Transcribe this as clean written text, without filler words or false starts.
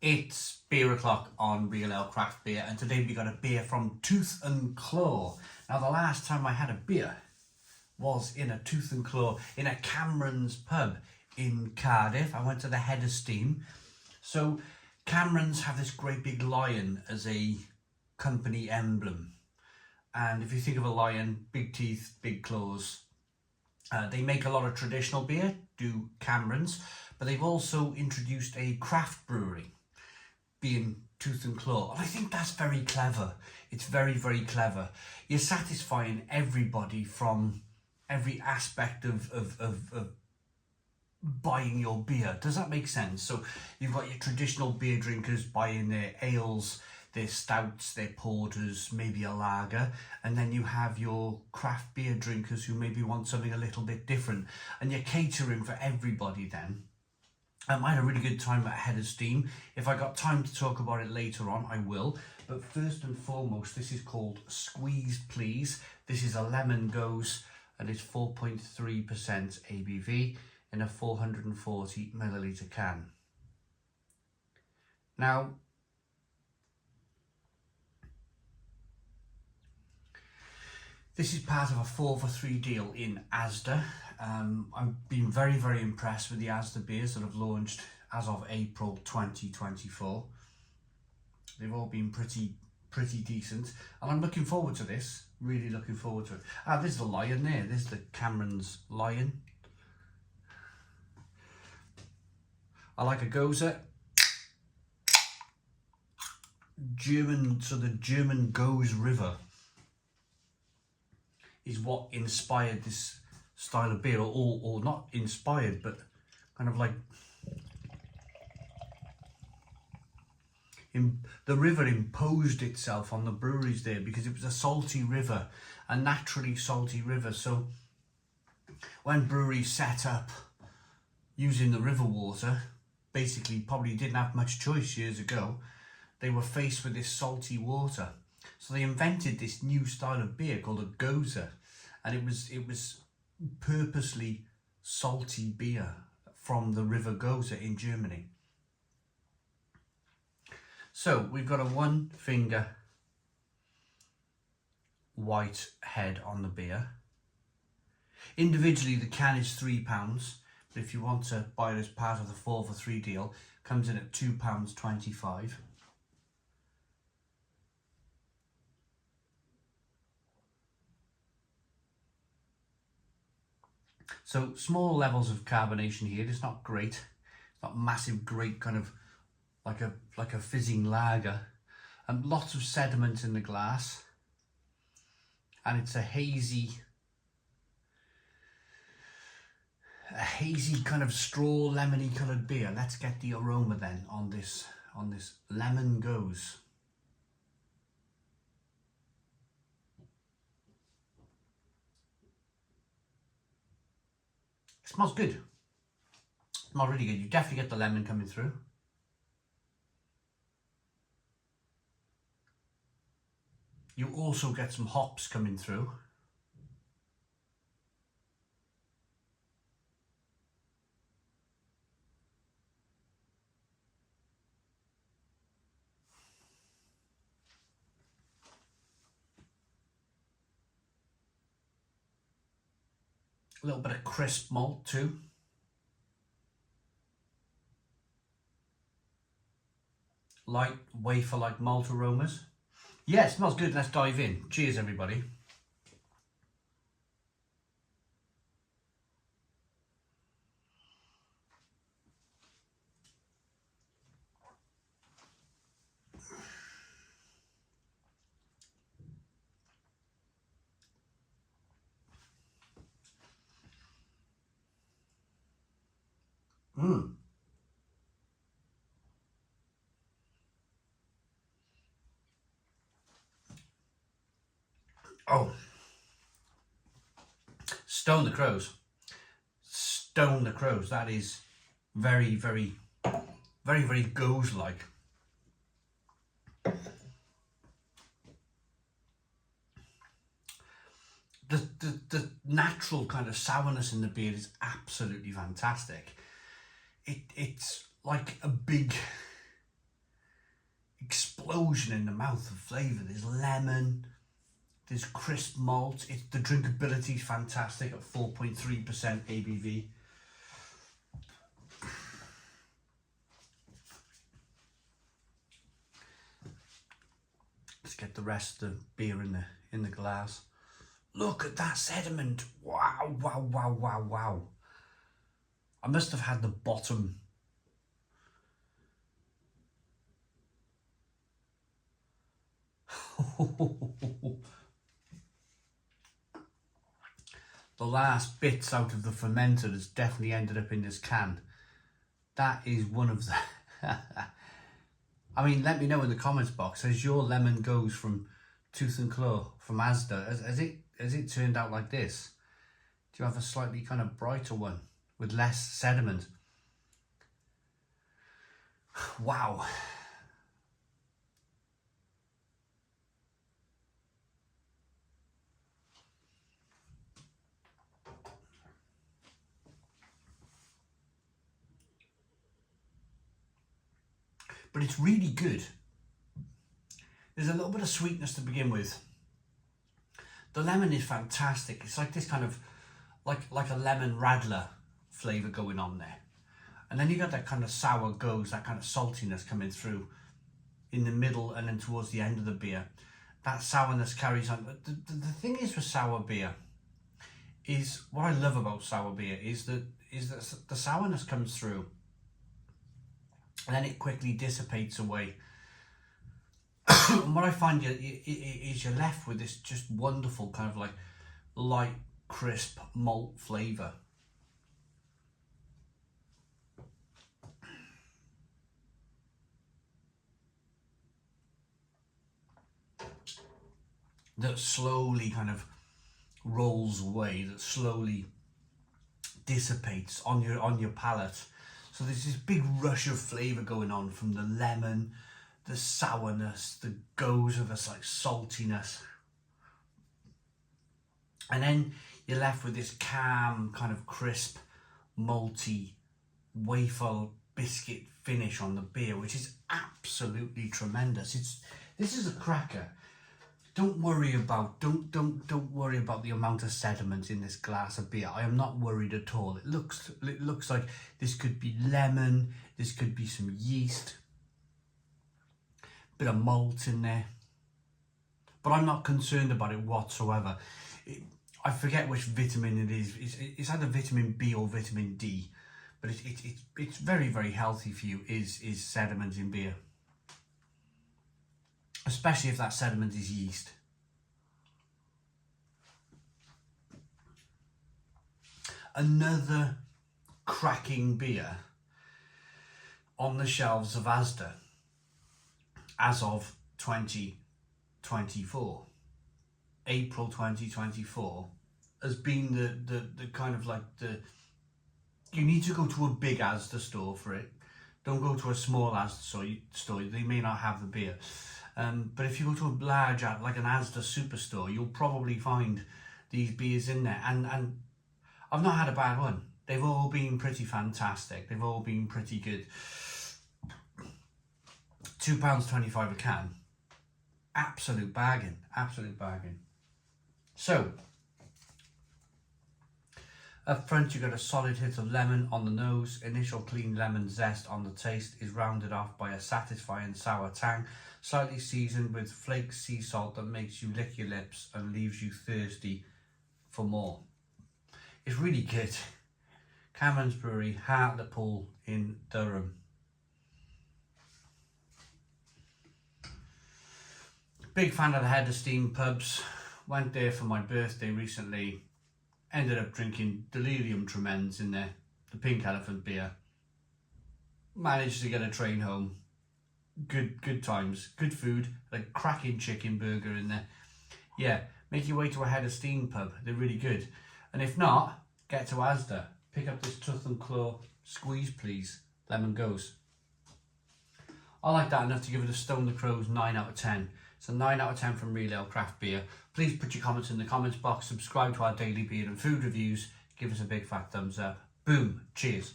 It's beer o'clock on Real Ale Craft Beer, and today we got a beer from Tooth and Claw. Now, the last time I had a beer was in a Tooth and Claw in a Cameron's pub in Cardiff. I went to the Head of Steam. So Cameron's have this great big lion as a company emblem, and if you think of a lion, big teeth, big claws. They make a lot of traditional beer, do Cameron's, but they've also introduced a craft brewery, being Tooth and Claw. And I think that's very clever. It's very, very clever. You're satisfying everybody from every aspect of buying your beer. Does that make sense? So you've got your traditional beer drinkers buying their ales, their stouts, their porters, maybe a lager, and then you have your craft beer drinkers who maybe want something a little bit different, and you're catering for everybody then. I had a really good time at Head of Steam. If I got time to talk about it later on, I will. But first and foremost, this is called Squeeze Please. This is a lemon Gose, and it's 4.3% ABV in a 440 milliliter can. Now, this is part of a 4 for 3 deal in ASDA. I've been very, very impressed with the ASDA beers that have launched as of April 2024. They've all been pretty decent, and I'm looking forward to this. Really looking forward to it. There's the lion there. There's the Cameron's lion. I like a Gose. German, so the German Gose River is what inspired this style of beer, or not inspired, but kind of like the river imposed itself on the breweries there because it was a salty river, a naturally salty river. So when breweries set up using the river water, basically probably didn't have much choice years ago, they were faced with this salty water. So they invented this new style of beer called a Gose, and it was purposely salty beer from the River Gose in Germany. So we've got a 1 finger white head on the beer. Individually, the can is £3, but if you want to buy it as part of the 4 for 3 deal, it comes in at £2.25. So small levels of carbonation here. It's not great. It's not massive, great kind of like a fizzing lager. And lots of sediment in the glass. And it's a hazy kind of straw lemony coloured beer. Let's get the aroma then on this lemon Gose. It smells good. It smells really good. You definitely get the lemon coming through. You also get some hops coming through. A little bit of crisp malt too. Light wafer-like malt aromas. Yeah, it smells good. Let's dive in. Cheers, everybody. Oh, stone the crows. Stone the crows. That is very, very, very, very Gose-like. The natural kind of sourness in the beer is absolutely fantastic. It's like a big explosion in the mouth of flavour. There's lemon, there's crisp malt. The drinkability is fantastic at 4.3% ABV. Let's get the rest of the beer in the glass. Look at that sediment. Wow, wow, wow, wow, wow. I must have had the bottom. The last bits out of the fermenter has definitely ended up in this can. That is one of the... I mean, let me know in the comments box, has your lemon Gose from Tooth and Claw, from ASDA, has it turned out like this? Do you have a slightly kind of brighter one with less sediment? Wow. But it's really good. There's a little bit of sweetness to begin with. The lemon is fantastic. It's like this kind of, like a lemon radler flavour going on there. And then you got that kind of sour Gose, that kind of saltiness coming through in the middle and then towards the end of the beer. That sourness carries on. The thing is with sour beer, is what I love about sour beer is that the sourness comes through and then it quickly dissipates away. And what I find is you're left with this just wonderful kind of like light, crisp malt flavour. That slowly kind of rolls away, that slowly dissipates on your palate. So there's this big rush of flavour going on from the lemon, the sourness, the Gose of this like saltiness. And then you're left with this calm, kind of crisp, malty, wafer biscuit finish on the beer, which is absolutely tremendous. This is a cracker. Don't worry about the amount of sediment in this glass of beer. I am not worried at all. It looks like this could be lemon, this could be some yeast, bit of malt in there. But I'm not concerned about it whatsoever. I forget which vitamin it is. It's either vitamin B or vitamin D, but it's very, very healthy for you. Is sediment in beer, especially if that sediment is yeast. Another cracking beer on the shelves of ASDA as of 2024, April 2024, has been the kind of like you need to go to a big ASDA store for it. Don't go to a small ASDA store, they may not have the beer. But if you go to a large, like an ASDA superstore, you'll probably find these beers in there. And I've not had a bad one. They've all been pretty fantastic. They've all been pretty good. £2.25 a can. Absolute bargain. Absolute bargain. So, up front you got a solid hit of lemon on the nose. Initial clean lemon zest on the taste is rounded off by a satisfying sour tang, slightly seasoned with flake sea salt that makes you lick your lips and leaves you thirsty for more. It's really good. Cameron's Brewery, Hartlepool in Durham. Big fan of the Head of Steam pubs. Went there for my birthday recently. Ended up drinking Delirium Tremens in there, the Pink Elephant beer. Managed to get a train home. Good times, good food, a cracking chicken burger in there. Yeah, make your way to a Head of Steam pub, they're really good. And if not, get to ASDA, pick up this Tooth and Claw Squeeze Please Lemon Gose. I like that enough to give it a Stone the Crows 9 out of 10. It's a 9 out of 10 from Real Ale Craft Beer. Please put your comments in the comments box, subscribe to our daily beer and food reviews, give us a big fat thumbs up. Boom, cheers.